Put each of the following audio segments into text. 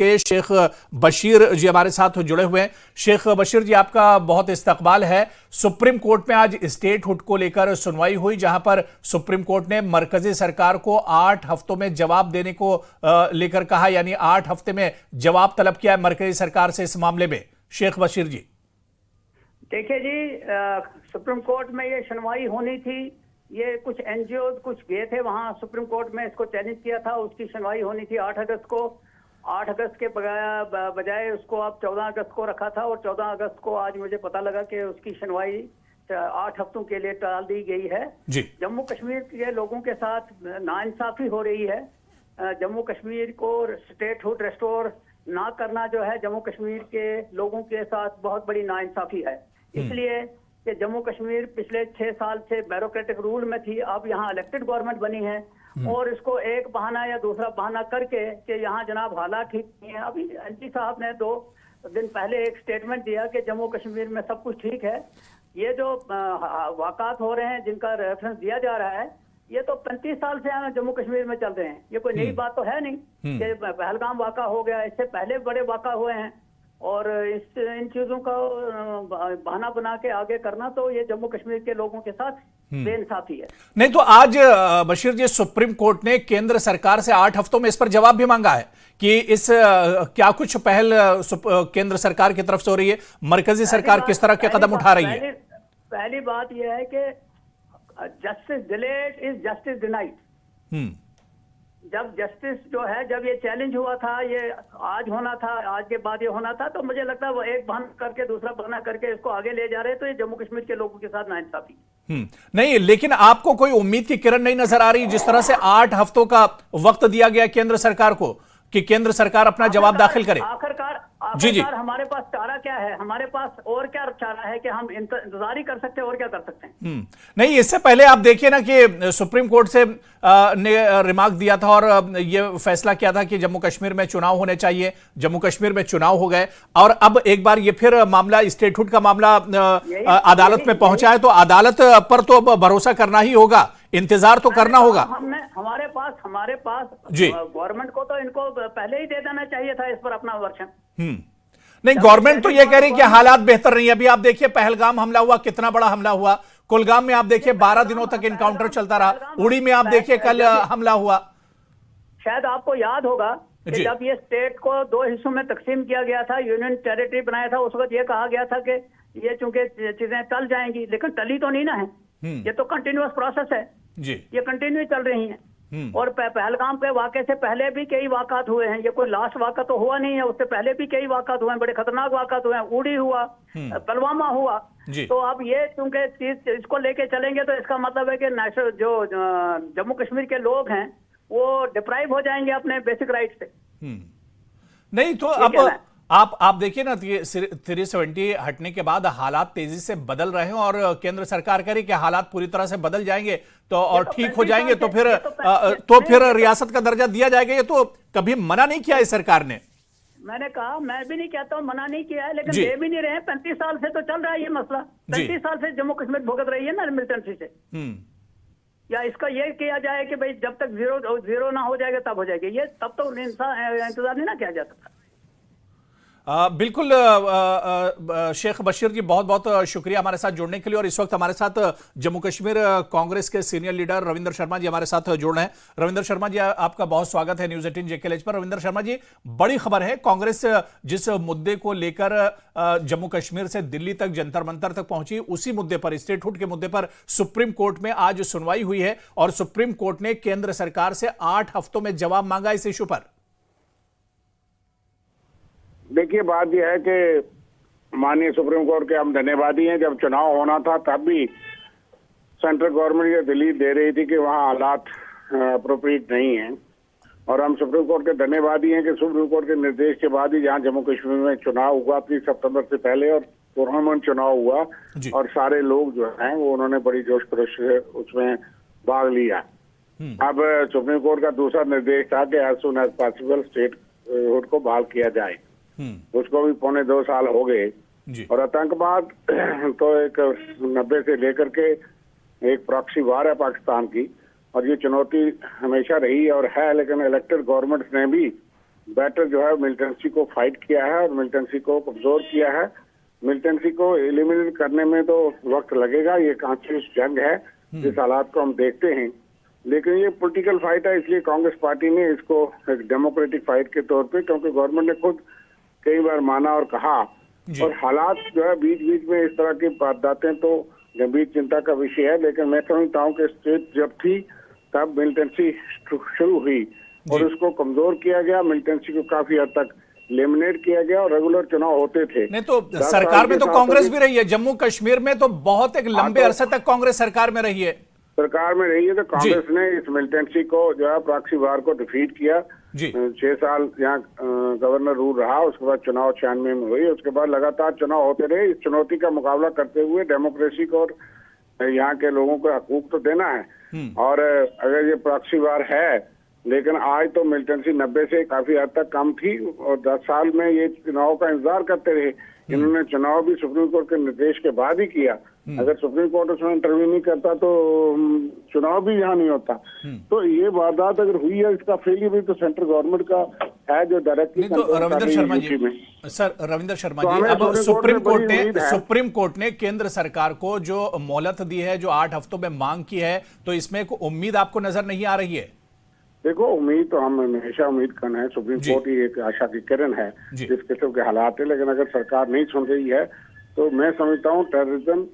के शेख बशीर जी हमारे साथ जुड़े हुए हैं। शेख बशीर जी, आपका बहुत इस्तकबाल है। सुप्रीम कोर्ट में आज स्टेटहुड को लेकर सुनवाई हुई, जहां पर सुप्रीम कोर्ट ने मरकजी सरकार को 8 हफ्तों में जवाब देने को लेकर कहा, यानी 8 हफ्ते में जवाब तलब किया है मरकजी सरकार से इस मामले में। शेख बशीर जी, देखिए जी, सुप्रीम कोर्ट में ये सुनवाई होनी थी। ये कुछ एनजीओ कुछ गए थे वहां सुप्रीम कोर्ट में, इसको चैलेंज किया था। उसकी सुनवाई होनी थी 8 अगस्त को। 8 अगस्त के बजाय उसको अब 14 अगस्त को रखा था, और 14 अगस्त को आज मुझे पता लगा कि उसकी सुनवाई 8 हफ्तों के लिए टाल दी गई है जी। जम्मू कश्मीर के लोगों के साथ नाइंसाफी हो रही है। जम्मू कश्मीर को स्टेटहुड रेस्टोर ना करना जो है, जम्मू कश्मीर के लोगों के साथ बहुत बड़ी नाइंसाफी है। इसलिए कि जम्मू कश्मीर पिछले 6 साल से ब्यूरोक्रेटिक रूल में थी, अब यहाँ इलेक्टेड गवर्नमेंट बनी है, और इसको एक बहाना या दूसरा बहाना करके कि यहाँ जनाब हालात ठीक नहीं है। अभी एमपी साहब ने 2 दिन पहले एक स्टेटमेंट दिया कि जम्मू कश्मीर में सब कुछ ठीक है। ये जो वाक़ात हो रहे हैं जिनका रेफरेंस दिया जा रहा है, ये तो 35 साल से हमें जम्मू कश्मीर में चल रहे हैं। ये कोई नई बात तो है नहीं कि पहलगाम वाक़ा हो गया, इससे पहले बड़े वाक़ा हुए हैं। और इन चीजों का बहाना बना के आगे करना, तो ये जम्मू कश्मीर के लोगों के साथ बेइंसाफी है। नहीं तो आज बशीर जी, सुप्रीम कोर्ट ने केंद्र सरकार से 8 हफ्तों में इस पर जवाब भी मांगा है कि इस क्या कुछ पहल केंद्र सरकार की तरफ से हो रही है, मरकजी सरकार किस तरह के कदम उठा रही है? पहली बात यह है कि justice delayed is justice denied. जब जस्टिस जो है, जब ये चैलेंज हुआ था, ये आज होना था, आज के बाद ये होना था, तो मुझे लगता है वो एक बहाना करके दूसरा बहाना करके इसको आगे ले जा रहे हैं, तो ये जम्मू कश्मीर के लोगों के साथ नाइंसाफी। नहीं, लेकिन आपको कोई उम्मीद की किरण नहीं नजर आ रही, जिस तरह से 8 हफ्तों का वक्त दिया गया केंद्र सरकार को कि केंद्र सरकार अपना जवाब दाखिल करे? आखिरकार जी हमारे पास चारा क्या है? हमारे पास और क्या चारा है कि हम इंतजार ही कर सकते हैं, और क्या कर सकते हैं? नहीं, इससे पहले आप देखिए ना कि सुप्रीम कोर्ट से ने रिमार्क दिया था और ये फैसला किया था कि जम्मू कश्मीर में चुनाव होने चाहिए। जम्मू कश्मीर में चुनाव हो गए, और अब एक बार ये फिर मामला, स्टेटहुड का मामला अदालत में पहुंचा है, तो अदालत पर तो भरोसा करना ही होगा, इंतजार तो करना होगा। हमारे पास जी, गवर्नमेंट को तो इनको पहले ही दे देना चाहिए था इस पर अपना वर्षन। नहीं, गवर्नमेंट तो ये कह रही है कि हालात बेहतर नहीं है। अभी आप देखिए, पहलगाम हमला हुआ, कितना बड़ा हमला हुआ। कुलगाम में आप देखिए 12 दिनों तक इनकाउंटर चलता रहा। उड़ी में आप देखिए कल हमला हुआ। शायद आपको याद होगा कि जब ये स्टेट को 2 हिस्सों में तकसीम किया गया था, यूनियन टेरिटरी बनाया था, उस वक्त ये कहा गया था कि ये चूंकि चीजें टल जाएंगी, लेकिन टली तो नहीं ना है। ये तो कंटिन्यूअस प्रोसेस है जी, ये कंटिन्यू चल रही है। और पहलगाम के वाक़े से पहले भी कई वाक़ात हुए हैं। ये कोई लास्ट वाक़ा तो हुआ नहीं है, उससे पहले भी कई वाक़ात हुए हैं, बड़े खतरनाक वाक़ात हुए हैं। उड़ी हुआ, पुलवामा हुआ। तो अब ये चूंकि चीज इसको लेके चलेंगे, तो इसका मतलब है कि नेशनल जो जम्मू कश्मीर के लोग हैं वो डिप्राइव हो जाएंगे अपने बेसिक राइट से। नहीं तो अब आप देखिए ना, 370 हटने के बाद हालात तेजी से बदल रहे हैं, और केंद्र सरकार कह रही कि हालात पूरी तरह से बदल जाएंगे तो और ठीक हो जाएंगे, तो फिर रियासत का दर्जा दिया जाएगा। ये तो कभी मना नहीं किया है सरकार ने। मैंने कहा, मैं भी नहीं कहता हूं मना नहीं किया है, लेकिन दे भी नहीं रहे। 35 साल से तो चल रहा है ये मसला। 35 साल से जम्मू कश्मीर भुगत रही है ना मिलिटेंसी से। या इसका ये किया जाए कि भाई जब तक जीरो ना हो जाएगा तब हो जाएगी, ये तब तो इंतजार नहीं ना किया जा सकता। बिल्कुल शेख बशीर जी, बहुत बहुत शुक्रिया हमारे साथ जुड़ने के लिए। और इस वक्त हमारे साथ जम्मू कश्मीर कांग्रेस के सीनियर लीडर रविंद्र शर्मा जी हमारे साथ जुड़ रहे हैं। रविंद्र शर्मा जी, आपका बहुत स्वागत है न्यूज 18 जेकेएलएच पर। रविंद्र शर्मा जी, बड़ी खबर है, कांग्रेस जिस मुद्दे को लेकर जम्मू कश्मीर से दिल्ली तक जंतर मंतर तक पहुंची, उसी मुद्दे पर, स्टेटहुड के मुद्दे पर सुप्रीम कोर्ट में आज सुनवाई हुई है, और सुप्रीम कोर्ट ने केंद्र सरकार से 8 हफ्तों में जवाब मांगा इस इशू पर। देखिए, बात यह है कि माननीय सुप्रीम कोर्ट के हम धन्यवादी हैं। जब चुनाव होना था तब भी सेंट्रल गवर्नमेंट ये दलील दे रही थी कि वहाँ हालात अप्रोप्रिएट नहीं है, और हम सुप्रीम कोर्ट के धन्यवादी हैं कि सुप्रीम कोर्ट के निर्देश के बाद ही जहाँ जम्मू कश्मीर में चुनाव हुआ 30 सितंबर से पहले, और पुरअमन चुनाव हुआ, और सारे लोग जो हैं वो उन्होंने बड़ी जोश खरोश से उसमें भाग लिया। अब सुप्रीम कोर्ट का दूसरा निर्देश था कि as soon as possible statehood को बहाल किया जाए। उसको भी 2.25 साल हो गए, और आतंकवाद तो एक 90 से लेकर के एक प्रॉक्सी वार है पाकिस्तान की, और ये चुनौती हमेशा रही और है। लेकिन इलेक्टेड गवर्नमेंट्स ने भी बेटर जो है मिलिटेंसी को फाइट किया है और मिलिटेंसी को कमजोर किया है। मिलिटेंसी को एलिमिनेट करने में तो वक्त लगेगा, ये कॉन्स्टिट्यूश जंग है जिस हालात को हम देखते हैं, लेकिन ये पॉलिटिकल फाइट है, इसलिए कांग्रेस पार्टी ने इसको एक डेमोक्रेटिक फाइट के तौर पे, क्योंकि गवर्नमेंट ने खुद कई बार माना और कहा, और हालात जो है बीच बीच में इस तरह की वारदातें तो गंभीर चिंता का विषय है। लेकिन मैं समझता हूँ कि स्टेट जब थी तब मिलिटेंसी शुरू हुई और उसको कमजोर किया गया, मिलिटेंसी को काफी हद तक लेमिनेट किया गया और रेगुलर चुनाव होते थे। नहीं तो सरकार में तो कांग्रेस भी रही है, जम्मू कश्मीर में तो बहुत एक लंबे अरसे तक कांग्रेस सरकार में रही है। सरकार में रही है तो कांग्रेस ने इस मिलिटेंसी को जो है प्रॉक्सी वार को डिफीट किया। 6 साल यहाँ गवर्नर रूल रहा, उसके बाद चुनाव 96 में हुई, उसके बाद लगातार चुनाव होते रहे। इस चुनौती का मुकाबला करते हुए डेमोक्रेसी को और यहाँ के लोगों को हकूक तो देना है, और अगर ये प्रॉक्सी वार है, लेकिन आज तो मिलिटेंसी 90 से काफी हद तक कम थी और 10 साल में ये चुनाव का इंतजार करते रहे। इन्होंने चुनाव भी सुप्रीम कोर्ट के निर्देश के बाद ही किया। अगर सुप्रीम कोर्ट उसमें इंटरव्यू नहीं करता तो चुनाव भी यहाँ नहीं होता। तो ये वारदात अगर हुई है, इसका फेलियर भी तो सेंट्रल गवर्नमेंट का है जो डायरेक्टली। तो रविंदर शर्मा जी, सर रविंदर शर्मा जी, अब सुप्रीम कोर्ट ने केंद्र सरकार को जो मोहलत दी है, जो 8 हफ्तों में मांग की है, तो इसमें कोई उम्मीद आपको नजर नहीं आ रही है? देखो, उम्मीद तो हम हमेशा उम्मीद करना है, सुप्रीम कोर्ट ही एक आशा की किरण है जिस किस्म के हालात है। लेकिन अगर सरकार नहीं सुन रही है तो मैं समझता हूँ टेररिज्म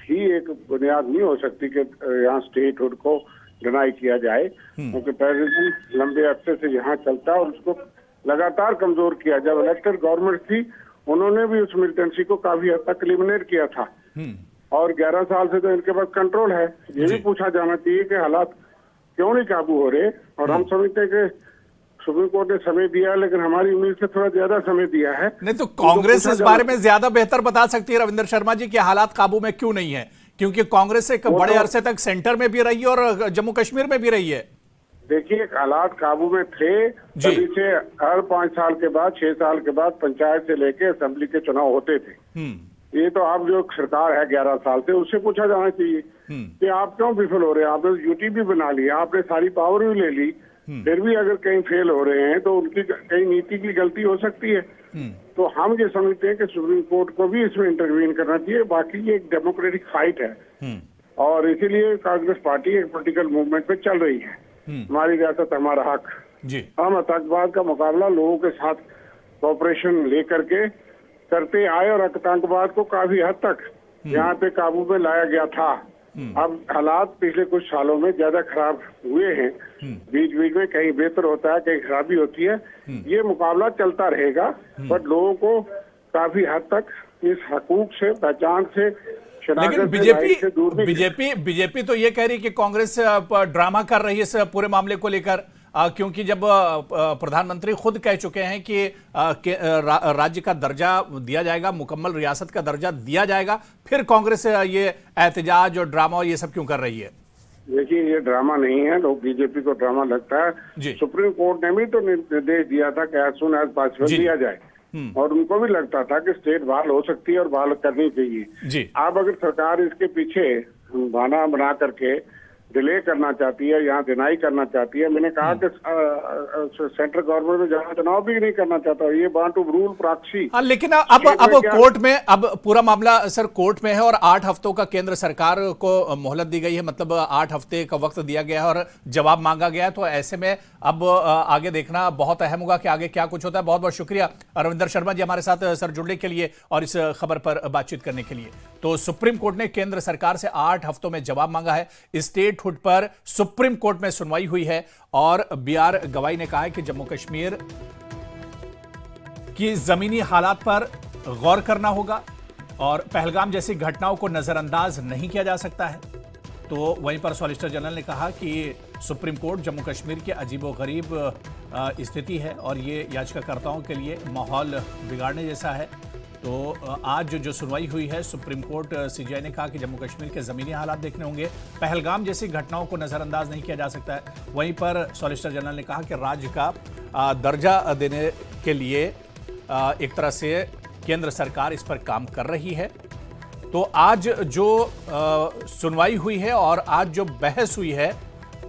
ही एक बुनियाद नहीं हो सकती कि यहाँ स्टेटहुड को डिनाई किया जाए, क्योंकि टेररिज्म लंबे अरसे से यहाँ चलता है और उसको लगातार कमजोर किया। जब इलेक्टेड गवर्नमेंट थी उन्होंने भी उस मिलिटेंसी को काफी हद तक एलिमिनेट किया था, और 11 साल से तो इनके पास कंट्रोल है। ये भी पूछा जाना चाहिए कि हालात क्यों नहीं काबू हो रहे, और हम समझते हैं कि सुप्रीम कोर्ट ने समय दिया, लेकिन हमारी उम्मीद से थोड़ा ज्यादा समय दिया है। नहीं तो कांग्रेस इस बारे में ज्यादा बेहतर बता सकती है रविंदर शर्मा जी कि हालात काबू में क्यों नहीं है, क्योंकि कांग्रेस एक बड़े अरसे तक सेंटर में भी रही है और जम्मू कश्मीर में भी रही है। देखिए, हालात काबू में थे तभी से हर 5 साल के बाद, 6 साल के बाद पंचायत से लेके असेंबली के चुनाव होते थे। ये तो आप जो सरकार है 11 साल से, उससे पूछा जाना चाहिए कि आप क्यों विफल हो रहे हैं। आपने यूटी भी बना लिया, आपने सारी पावर भी ले ली, फिर भी अगर कहीं फेल हो रहे हैं तो उनकी कहीं नीति की गलती हो सकती है। तो हम ये समझते हैं कि सुप्रीम कोर्ट को भी इसमें इंटरवीन करना चाहिए। बाकी ये एक डेमोक्रेटिक फाइट है और इसीलिए कांग्रेस पार्टी एक पॉलिटिकल मूवमेंट पे चल रही है। हमारी रियासत हमारा हक, हम आतंकवाद का मुकाबला लोगों के साथ कोऑपरेशन लेकर के करते आए और आतंकवाद को काफी हद तक यहाँ पे काबू में लाया गया था। अब हालात पिछले कुछ सालों में ज्यादा खराब हुए हैं, बीच बीच में कहीं बेहतर होता है, कहीं खराबी होती है। ये मुकाबला चलता रहेगा, बट लोगों को काफी हद तक इस हकूक से, पहचान से, लेकिन बीजेपी तो ये कह रही कि कांग्रेस ड्रामा कर रही है इस पूरे मामले को लेकर, क्योंकि जब प्रधानमंत्री खुद कह चुके हैं कि राज्य का दर्जा दिया जाएगा, मुकम्मल रियासत का दर्जा दिया जाएगा, फिर कांग्रेस ये एहतजाज और ड्रामा और ये सब क्यों कर रही है? देखिए, ये ड्रामा नहीं है, लोग बीजेपी को ड्रामा लगता है। सुप्रीम कोर्ट ने भी तो निर्देश दिया था कि एज सुन एज पॉसिबल दिया जाए, और उनको भी लगता था कि स्टेट बहाल हो सकती है और बहाल करनी चाहिए। अब अगर सरकार इसके पीछे बहाना बना करके डिले करना चाहती है, यहाँ डिनाई करना चाहती है, मैंने कहा कि सेंट्रल गवर्नमेंट में जहाँ चुनाव भी नहीं करना चाहता, ये वांट टू रूल प्रॉक्सी। लेकिन अब कोर्ट में, अब पूरा मामला सर कोर्ट में है और 8 हफ्तों का केंद्र सरकार को मोहलत दी गई है, मतलब 8 हफ्ते का वक्त दिया गया है और जवाब मांगा गया है। तो ऐसे में अब आगे देखना बहुत अहम होगा कि आगे क्या कुछ होता है। बहुत बहुत शुक्रिया रविंदर शर्मा जी हमारे साथ सर जुड़ने के लिए और इस खबर पर बातचीत करने के लिए। तो सुप्रीम कोर्ट ने केंद्र सरकार से 8 हफ्तों में जवाब मांगा है। स्टेटहुड पर सुप्रीम कोर्ट में सुनवाई हुई है और बीआर गवाई ने कहा है कि जम्मू कश्मीर की जमीनी हालात पर गौर करना होगा और पहलगाम जैसी घटनाओं को नजरअंदाज नहीं किया जा सकता है। तो वहीं पर सॉलिसिटर जनरल ने कहा कि सुप्रीम कोर्ट जम्मू कश्मीर की अजीबोगरीब स्थिति है और ये याचिकाकर्ताओं के लिए माहौल बिगाड़ने जैसा है। तो आज जो सुनवाई हुई है, सुप्रीम कोर्ट सीजीआई ने कहा कि जम्मू कश्मीर के ज़मीनी हालात देखने होंगे, पहलगाम जैसी घटनाओं को नज़रअंदाज नहीं किया जा सकता है। वहीं पर सॉलिसिटर जनरल ने कहा कि राज्य का दर्जा देने के लिए एक तरह से केंद्र सरकार इस पर काम कर रही है। तो आज जो सुनवाई हुई है और आज जो बहस हुई है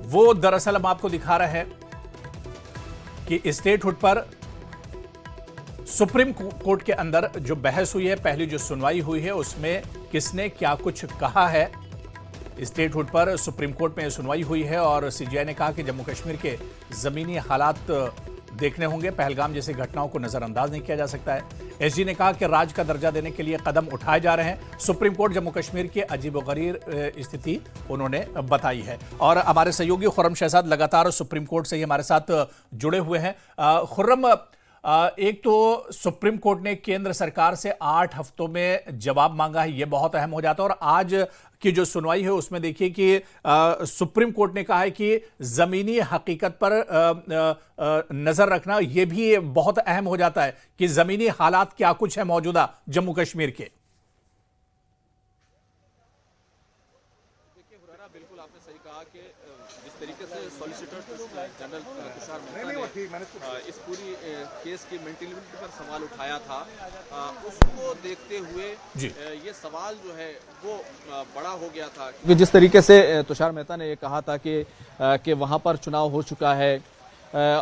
वो दरअसल हम आपको दिखा रहे हैं कि स्टेटहुड पर सुप्रीम कोर्ट के अंदर जो बहस हुई है, पहली जो सुनवाई हुई है, उसमें किसने क्या कुछ कहा है। स्टेटहुड पर सुप्रीम कोर्ट में सुनवाई हुई है और सीजीआई ने कहा कि जम्मू कश्मीर के जमीनी हालात देखने होंगे, पहलगाम जैसी घटनाओं को नजरअंदाज नहीं किया जा सकता है। एसजी ने कहा कि राज्य का दर्जा देने के लिए कदम उठाए जा रहे हैं। सुप्रीम कोर्ट जम्मू कश्मीर की अजीबोगरीब स्थिति उन्होंने बताई है। और हमारे सहयोगी खुर्रम शहजाद लगातार सुप्रीम कोर्ट से ही हमारे साथ जुड़े हुए हैं। खुर्रम, एक तो सुप्रीम कोर्ट ने केंद्र सरकार से 8 हफ्तों में जवाब मांगा है, यह बहुत अहम हो जाता है। और आज की जो सुनवाई है उसमें देखिए कि सुप्रीम कोर्ट ने कहा है कि जमीनी हकीकत पर नजर रखना यह भी बहुत अहम हो जाता है कि जमीनी हालात क्या कुछ है मौजूदा जम्मू कश्मीर के। बिल्कुल आपने सही कहा कि जिस तरीके से सॉलिसिटर जनरल तुषार मेहता ने इस पूरी केस की मेंटेनेबिलिटी पर सवाल उठाया था, उसको देखते हुए ये सवाल जो है वो बड़ा हो गया था कि जिस तरीके से तुषार मेहता ने ये कहा था कि वहाँ पर चुनाव हो चुका है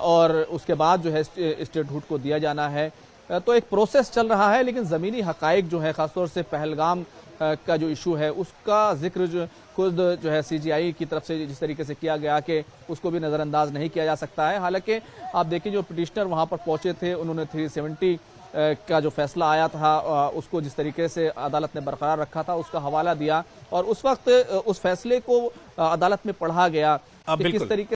और उसके बाद जो है स्टेटहुड को दिया जाना है, तो एक प्रोसेस चल रहा है, लेकिन ज़मीनी हकाइक जो है ख़ासतौर से पहलगाम का जो इशू है उसका जिक्र जो खुद जो है सीजीआई की तरफ से जिस तरीके से किया गया कि उसको भी नज़रअंदाज नहीं किया जा सकता है। हालांकि आप देखिए जो पिटिशनर वहां पर पहुंचे थे उन्होंने 370 का जो फैसला आया था उसको जिस तरीके से अदालत ने बरकरार रखा था उसका हवाला दिया और उस वक्त उस फैसले को अदालत में पढ़ा गया कि किस तरीके